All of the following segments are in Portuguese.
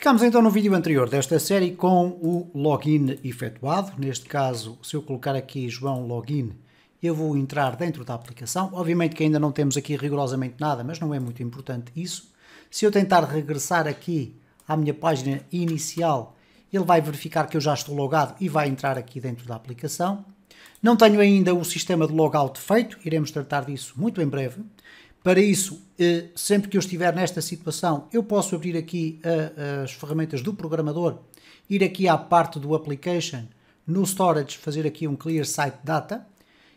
Ficámos então no vídeo anterior desta série com o login efetuado. Neste caso, se eu colocar aqui João Login, eu vou entrar dentro da aplicação. Obviamente que ainda não temos aqui rigorosamente nada, mas não é muito importante isso. Se eu tentar regressar aqui à minha página inicial, ele vai verificar que eu já estou logado e vai entrar aqui dentro da aplicação. Não tenho ainda o sistema de logout feito, iremos tratar disso muito em breve. Para isso, sempre que eu estiver nesta situação, eu posso abrir aqui as ferramentas do programador, ir aqui à parte do application, no storage, fazer aqui um clear site data,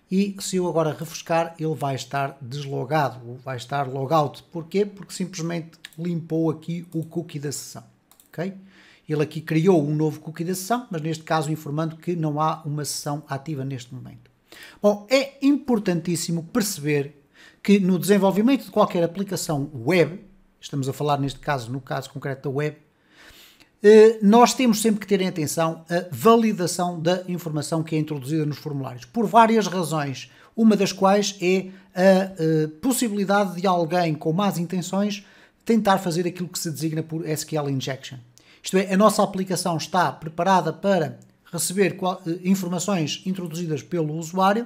e se eu agora refrescar, ele vai estar deslogado, vai estar logout. Porquê? Porque simplesmente limpou aqui o cookie da sessão. Okay? Ele aqui criou um novo cookie da sessão, mas neste caso informando que não há uma sessão ativa neste momento. Bom, é importantíssimo perceber que no desenvolvimento de qualquer aplicação web, estamos a falar neste caso, no caso concreto da web, nós temos sempre que ter em atenção a validação da informação que é introduzida nos formulários, por várias razões, uma das quais é a possibilidade de alguém com más intenções tentar fazer aquilo que se designa por SQL injection. Isto é, a nossa aplicação está preparada para receber informações introduzidas pelo usuário,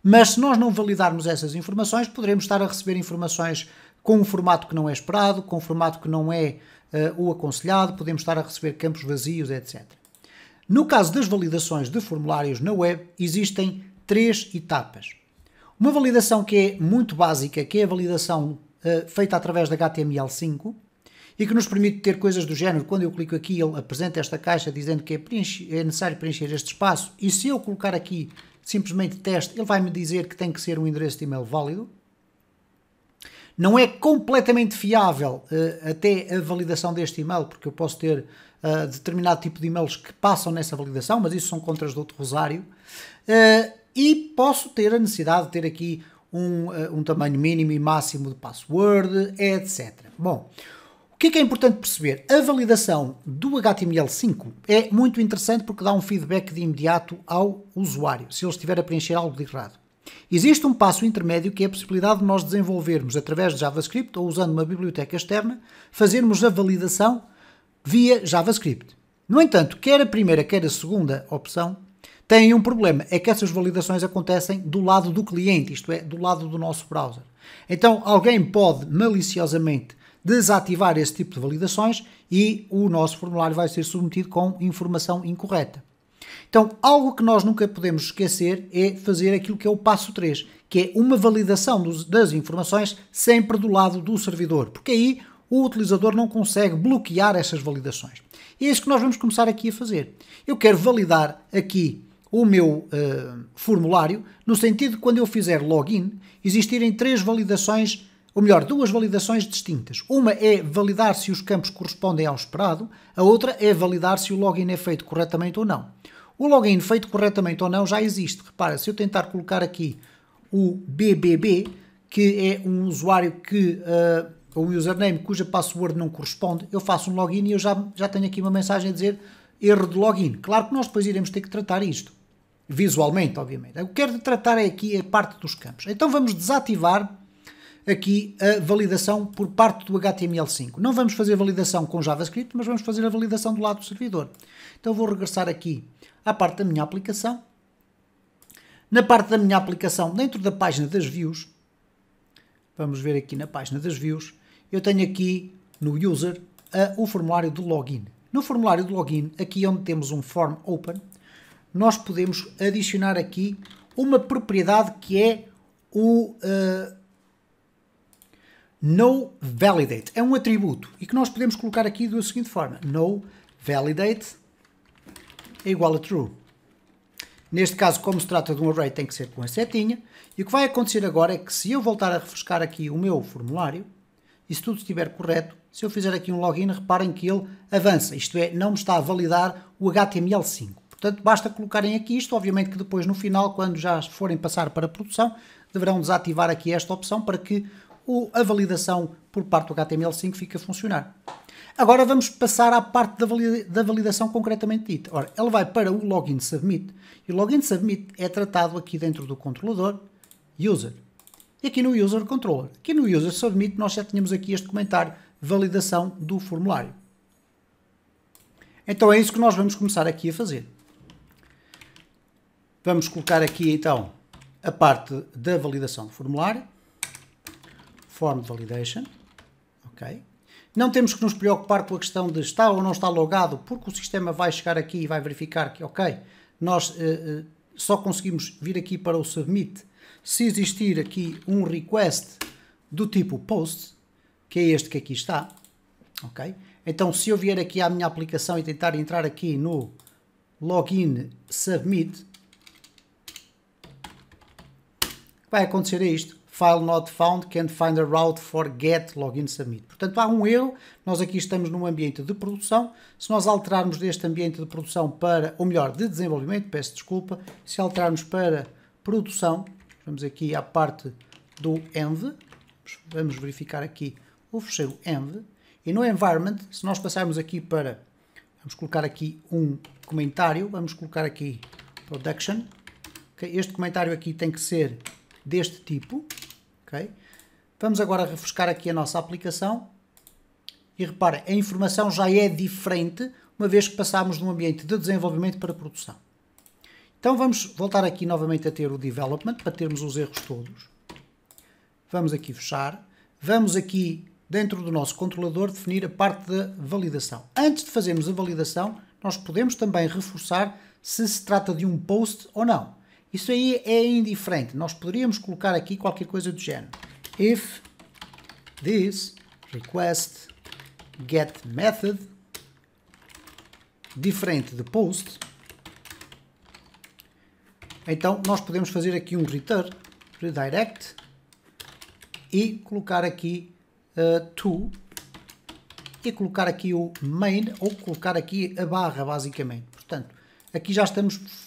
mas se nós não validarmos essas informações, poderemos estar a receber informações com um formato que não é esperado, com um formato que não é o aconselhado, podemos estar a receber campos vazios, etc. No caso das validações de formulários na web, existem 3 etapas. Uma validação que é muito básica, que é a validação feita através da HTML5, e que nos permite ter coisas do género. Quando eu clico aqui, ele apresenta esta caixa dizendo que é necessário preencher este espaço, e se eu colocar aqui simplesmente teste, ele vai me dizer que tem que ser um endereço de e-mail válido. Não é completamente fiável até a validação deste e-mail, porque eu posso ter determinado tipo de e-mails que passam nessa validação, mas isso são contras de outro rosário. E posso ter a necessidade de ter aqui um tamanho mínimo e máximo de password, etc. Bom, o que é importante perceber? A validação do HTML5 é muito interessante porque dá um feedback de imediato ao usuário, se ele estiver a preencher algo de errado. Existe um passo intermédio que é a possibilidade de nós desenvolvermos através de JavaScript ou usando uma biblioteca externa, fazermos a validação via JavaScript. No entanto, quer a primeira, quer a segunda opção, têm um problema, é que essas validações acontecem do lado do cliente, isto é, do lado do nosso browser. Então, alguém pode maliciosamente desativar esse tipo de validações e o nosso formulário vai ser submetido com informação incorreta. Então, algo que nós nunca podemos esquecer é fazer aquilo que é o passo 3, que é uma validação das informações sempre do lado do servidor, porque aí o utilizador não consegue bloquear essas validações. E é isso que nós vamos começar aqui a fazer. Eu quero validar aqui o meu formulário, no sentido de quando eu fizer login, existirem 3 validações, ou melhor, 2 validações distintas. Uma é validar se os campos correspondem ao esperado, a outra é validar se o login é feito corretamente ou não. O login feito corretamente ou não já existe. Repara, se eu tentar colocar aqui o BBB, que é um usuário ou um username cuja password não corresponde, eu faço um login e eu já tenho aqui uma mensagem a dizer erro de login. Claro que nós depois iremos ter que tratar isto, visualmente, obviamente. O que quero tratar é aqui a parte dos campos. Então vamos desativar aqui a validação por parte do HTML5. Não vamos fazer validação com JavaScript, mas vamos fazer a validação do lado do servidor. Então vou regressar aqui à parte da minha aplicação. Na parte da minha aplicação, dentro da página das views, vamos ver aqui na página das views, eu tenho aqui no user o formulário de login. No formulário de login, aqui onde temos um form open, nós podemos adicionar aqui uma propriedade que é o noValidate. É um atributo e que nós podemos colocar aqui da seguinte forma: noValidate é igual a true. Neste caso, como se trata de um array, tem que ser com a setinha. E o que vai acontecer agora é que se eu voltar a refrescar aqui o meu formulário, e se tudo estiver correto, se eu fizer aqui um login, reparem que ele avança. Isto é, não me está a validar o HTML5. Portanto, basta colocarem aqui isto. Obviamente que depois, no final, quando já forem passar para a produção, deverão desativar aqui esta opção para que a validação por parte do HTML5 fique a funcionar. Agora vamos passar à parte da validação concretamente dita. Ora, ela vai para o login submit, e o login submit é tratado aqui dentro do controlador user. E aqui no user controller. Aqui no user submit nós já tínhamos aqui este comentário, validação do formulário. Então é isso que nós vamos começar aqui a fazer. Vamos colocar aqui então a parte da validação do formulário. Form Validation. Ok. Não temos que nos preocupar com a questão de está ou não está logado, porque o sistema vai chegar aqui e vai verificar que, ok, nós só conseguimos vir aqui para o Submit se existir aqui um request do tipo Post, que é este que aqui está. Ok. Então, se eu vier aqui à minha aplicação e tentar entrar aqui no Login Submit, vai acontecer isto. File not found, can't find a route for get login submit. Portanto, há um erro. Nós aqui estamos num ambiente de produção. Se nós alterarmos deste ambiente de produção para, ou melhor, de desenvolvimento, peço desculpa, se alterarmos para produção, vamos aqui à parte do env, vamos verificar aqui o fecheiro env, e no environment, se nós passarmos aqui para, vamos colocar aqui um comentário, vamos colocar aqui production, okay? Este comentário aqui tem que ser deste tipo. Okay. Vamos agora refrescar aqui a nossa aplicação e reparem, a informação já é diferente uma vez que passámos de um ambiente de desenvolvimento para produção. Então vamos voltar aqui novamente a ter o development para termos os erros todos. Vamos aqui fechar. Vamos aqui dentro do nosso controlador definir a parte da validação. Antes de fazermos a validação, nós podemos também reforçar se trata de um post ou não. Isso aí é indiferente. Nós poderíamos colocar aqui qualquer coisa do género. If this request get method diferente de post, então nós podemos fazer aqui um return, redirect, e colocar aqui to, e colocar aqui o main, ou colocar aqui a barra, basicamente. Portanto, aqui já estamos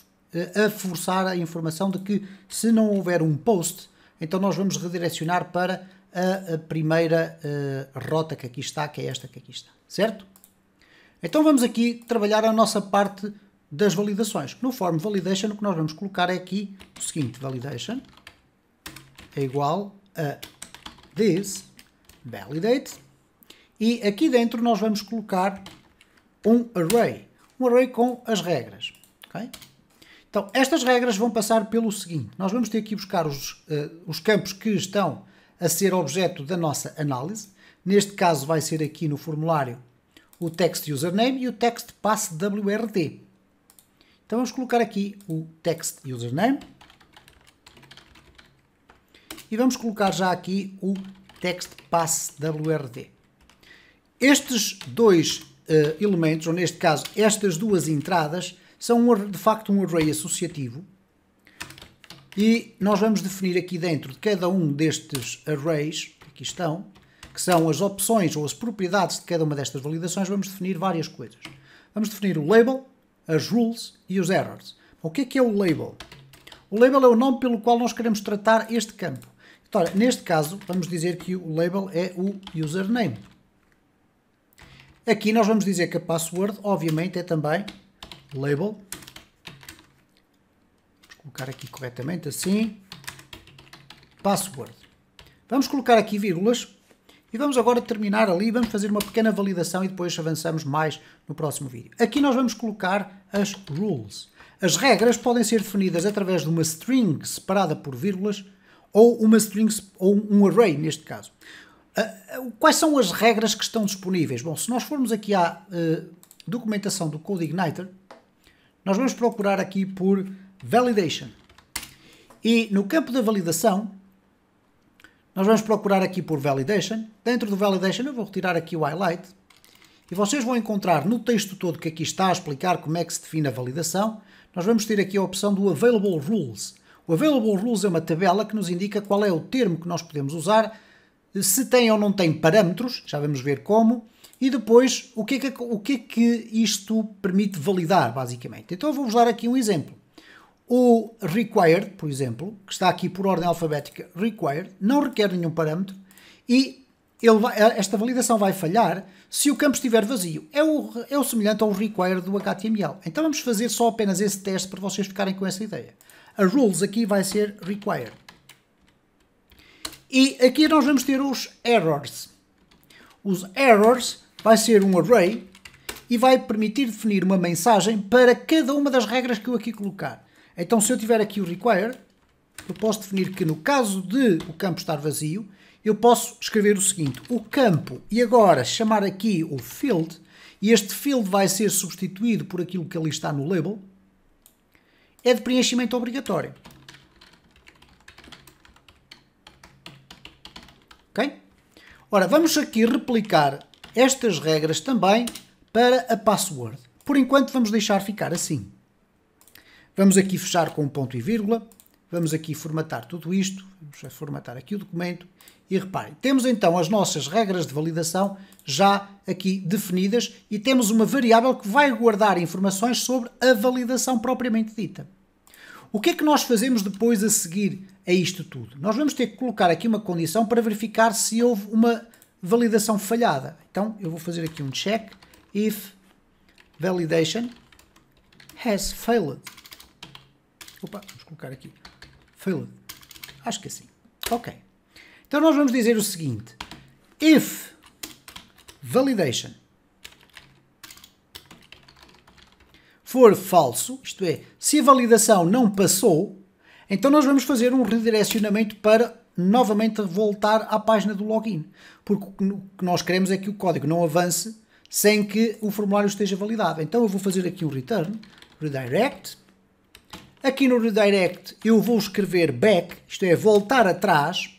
a forçar a informação de que se não houver um post, então nós vamos redirecionar para a primeira rota que aqui está, que é esta que aqui está, certo? Então vamos aqui trabalhar a nossa parte das validações. No Form Validation o que nós vamos colocar é aqui o seguinte, validation é igual a this validate, e aqui dentro nós vamos colocar um array com as regras, ok? Então, estas regras vão passar pelo seguinte. Nós vamos ter que ir buscar os campos que estão a ser objeto da nossa análise. Neste caso vai ser aqui no formulário o text username e o text password. Então vamos colocar aqui o text username e vamos colocar já aqui o text password. Estes dois elementos, ou neste caso estas duas entradas, são de facto um array associativo e nós vamos definir aqui dentro de cada um destes arrays, que aqui estão, que são as opções ou as propriedades de cada uma destas validações, vamos definir várias coisas. Vamos definir o label, as rules e os errors. O que é o label? O label é o nome pelo qual nós queremos tratar este campo. Então, neste caso, vamos dizer que o label é o username. Aqui nós vamos dizer que a password, obviamente, é também label, vamos colocar aqui corretamente assim, password. Vamos colocar aqui vírgulas e vamos agora terminar ali, vamos fazer uma pequena validação e depois avançamos mais no próximo vídeo. Aqui nós vamos colocar as rules. As regras podem ser definidas através de uma string separada por vírgulas ou uma string ou um array neste caso. Quais são as regras que estão disponíveis? Bom, se nós formos aqui à documentação do CodeIgniter, nós vamos procurar aqui por Validation. E no campo da validação, nós vamos procurar aqui por Validation. Dentro do Validation eu vou retirar aqui o highlight. E vocês vão encontrar no texto todo que aqui está a explicar como é que se define a validação, nós vamos ter aqui a opção do Available Rules. O Available Rules é uma tabela que nos indica qual é o termo que nós podemos usar, se tem ou não tem parâmetros, já vamos ver como, e depois o que é que isto permite validar, basicamente. Então eu vou-vos dar aqui um exemplo. O required, por exemplo, que está aqui por ordem alfabética, required, não requer nenhum parâmetro e esta validação vai falhar se o campo estiver vazio. É o semelhante ao required do HTML. Então vamos fazer só apenas esse teste para vocês ficarem com essa ideia. A rules aqui vai ser required. E aqui nós vamos ter os errors. Os errors vai ser um array e vai permitir definir uma mensagem para cada uma das regras que eu aqui colocar. Então, se eu tiver aqui o require, eu posso definir que no caso de o campo estar vazio, eu posso escrever o seguinte, o campo, e agora chamar aqui o field, e este field vai ser substituído por aquilo que ali está no label, é de preenchimento obrigatório. Ok? Ora, vamos aqui replicar estas regras também para a password. Por enquanto vamos deixar ficar assim. Vamos aqui fechar com um ponto e vírgula. Vamos aqui formatar tudo isto. Vamos formatar aqui o documento. E reparem, temos então as nossas regras de validação já aqui definidas e temos uma variável que vai guardar informações sobre a validação propriamente dita. O que é que nós fazemos depois a seguir a isto tudo? Nós vamos ter que colocar aqui uma condição para verificar se houve uma validação falhada. Então, eu vou fazer aqui um check if validation has failed. Opa, vamos colocar aqui failed. Acho que é assim. Ok. Então, nós vamos dizer o seguinte. If validation for falso, isto é, se a validação não passou, então nós vamos fazer um redirecionamento para novamente voltar à página do login. Porque o que nós queremos é que o código não avance sem que o formulário esteja validado. Então eu vou fazer aqui um return, redirect. Aqui no redirect eu vou escrever back, isto é, voltar atrás.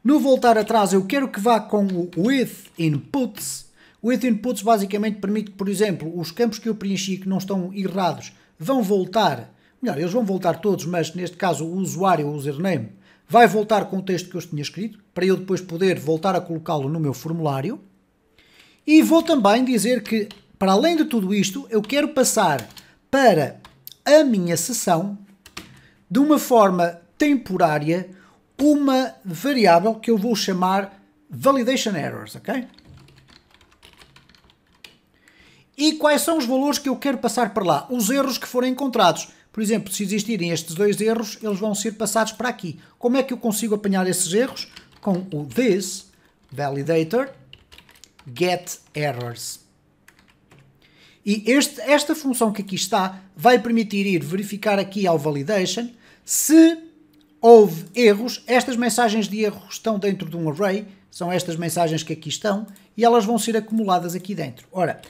No voltar atrás eu quero que vá com o with inputs. O with inputs basicamente permite que, por exemplo, os campos que eu preenchi que não estão errados vão voltar, melhor, eles vão voltar todos, mas neste caso o usuário, o username, vai voltar com o texto que eu tinha escrito, para eu depois poder voltar a colocá-lo no meu formulário. E vou também dizer que, para além de tudo isto, eu quero passar para a minha sessão, de uma forma temporária, uma variável que eu vou chamar validation errors, ok? E quais são os valores que eu quero passar para lá? Os erros que forem encontrados. Por exemplo, se existirem estes dois erros, eles vão ser passados para aqui. Como é que eu consigo apanhar esses erros? Com o this validator get errors. E esta função que aqui está vai permitir ir verificar aqui ao validation se houve erros. Estas mensagens de erro estão dentro de um array, são estas mensagens que aqui estão, e elas vão ser acumuladas aqui dentro. Ora,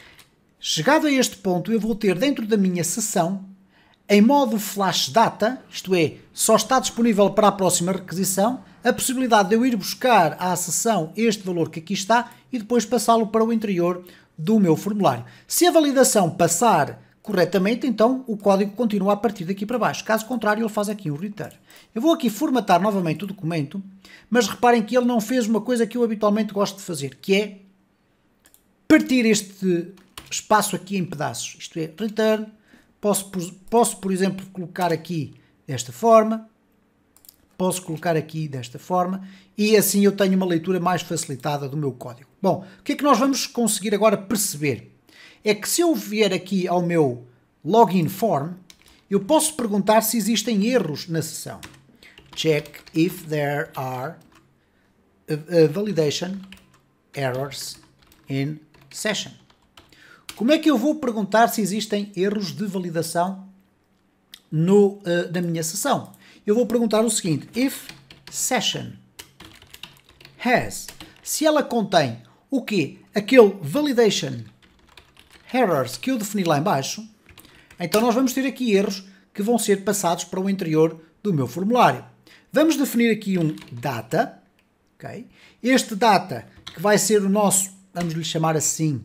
chegado a este ponto, eu vou ter dentro da minha sessão, em modo flash data, isto é, só está disponível para a próxima requisição, a possibilidade de eu ir buscar à sessão este valor que aqui está e depois passá-lo para o interior do meu formulário. Se a validação passar corretamente, então o código continua a partir daqui para baixo. Caso contrário, ele faz aqui um return. Eu vou aqui formatar novamente o documento, mas reparem que ele não fez uma coisa que eu habitualmente gosto de fazer, que é partir este espaço aqui em pedaços. Isto é, return. Posso, por exemplo, colocar aqui desta forma. Posso colocar aqui desta forma. E assim eu tenho uma leitura mais facilitada do meu código. Bom, o que é que nós vamos conseguir agora perceber? É que se eu vier aqui ao meu login form, eu posso perguntar se existem erros na sessão. Check if there are validation errors in session. Como é que eu vou perguntar se existem erros de validação na minha sessão? Eu vou perguntar o seguinte, if session has, se ela contém o quê? Aquele validation errors que eu defini lá em baixo, então nós vamos ter aqui erros que vão ser passados para o interior do meu formulário. Vamos definir aqui um data, ok? Este data que vai ser o nosso, vamos lhe chamar assim,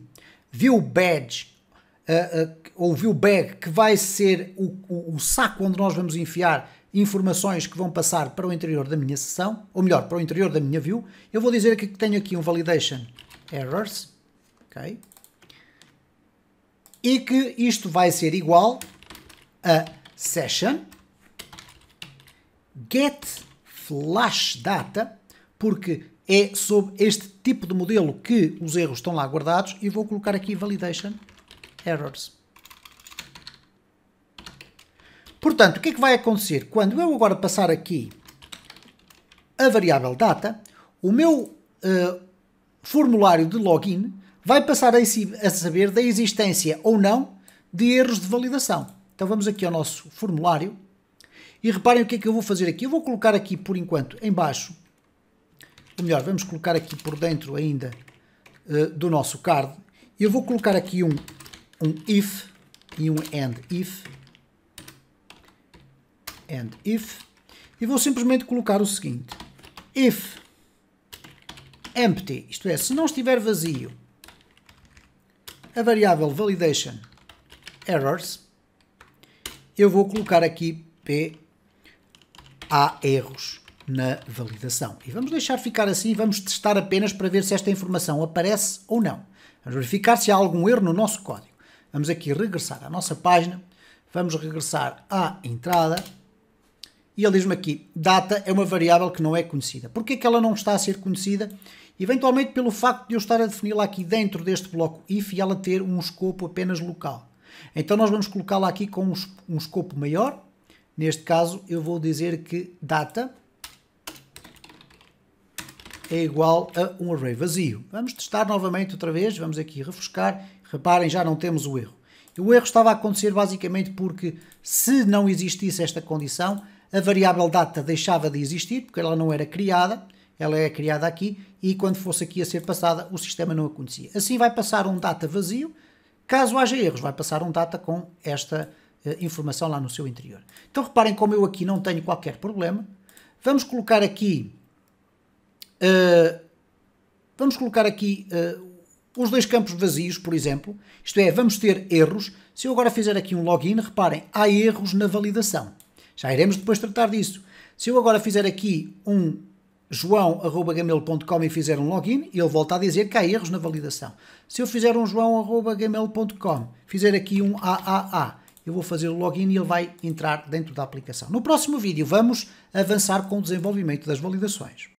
view badge, ou view bag, que vai ser o saco onde nós vamos enfiar informações que vão passar para o interior da minha sessão, ou melhor, para o interior da minha view. Eu vou dizer que tenho aqui um validation errors, ok? E que isto vai ser igual a session get flash data, porque é sob este tipo de modelo que os erros estão lá guardados, e vou colocar aqui validation errors. Portanto, o que é que vai acontecer? Quando eu agora passar aqui a variável data, o meu formulário de login vai passar a saber da existência ou não de erros de validação. Então vamos aqui ao nosso formulário e reparem o que é que eu vou fazer aqui. Eu vou colocar aqui por enquanto em baixo, ou melhor, vamos colocar aqui por dentro ainda do nosso card. Eu vou colocar aqui um if e um and if, e vou simplesmente colocar o seguinte: if empty, isto é, se não estiver vazio a variável validation errors, eu vou colocar aqui P, há erros na validação. E vamos deixar ficar assim e vamos testar apenas para ver se esta informação aparece ou não. Vamos verificar se há algum erro no nosso código. Vamos aqui regressar à nossa página, vamos regressar à entrada e ele diz-me aqui, data é uma variável que não é conhecida. Porquê que ela não está a ser conhecida? Eventualmente pelo facto de eu estar a defini-la aqui dentro deste bloco if e ela ter um escopo apenas local. Então nós vamos colocá-la aqui com um escopo maior. Neste caso eu vou dizer que data é igual a um array vazio. Vamos testar novamente outra vez, vamos aqui refrescar. Reparem, já não temos o erro. O erro estava a acontecer basicamente porque se não existisse esta condição, a variável data deixava de existir, porque ela não era criada, ela é criada aqui, e quando fosse aqui a ser passada, o sistema não a conhecia. Assim vai passar um data vazio, caso haja erros, vai passar um data com esta informação lá no seu interior. Então reparem como eu aqui não tenho qualquer problema. Vamos colocar aqui os dois campos vazios, por exemplo, isto é, vamos ter erros. Se eu agora fizer aqui um login, reparem, há erros na validação. Já iremos depois tratar disso. Se eu agora fizer aqui um joão@gmail.com e fizer um login, ele volta a dizer que há erros na validação. Se eu fizer um joão@gmail.com, fizer aqui um AAA, eu vou fazer o login e ele vai entrar dentro da aplicação. No próximo vídeo vamos avançar com o desenvolvimento das validações.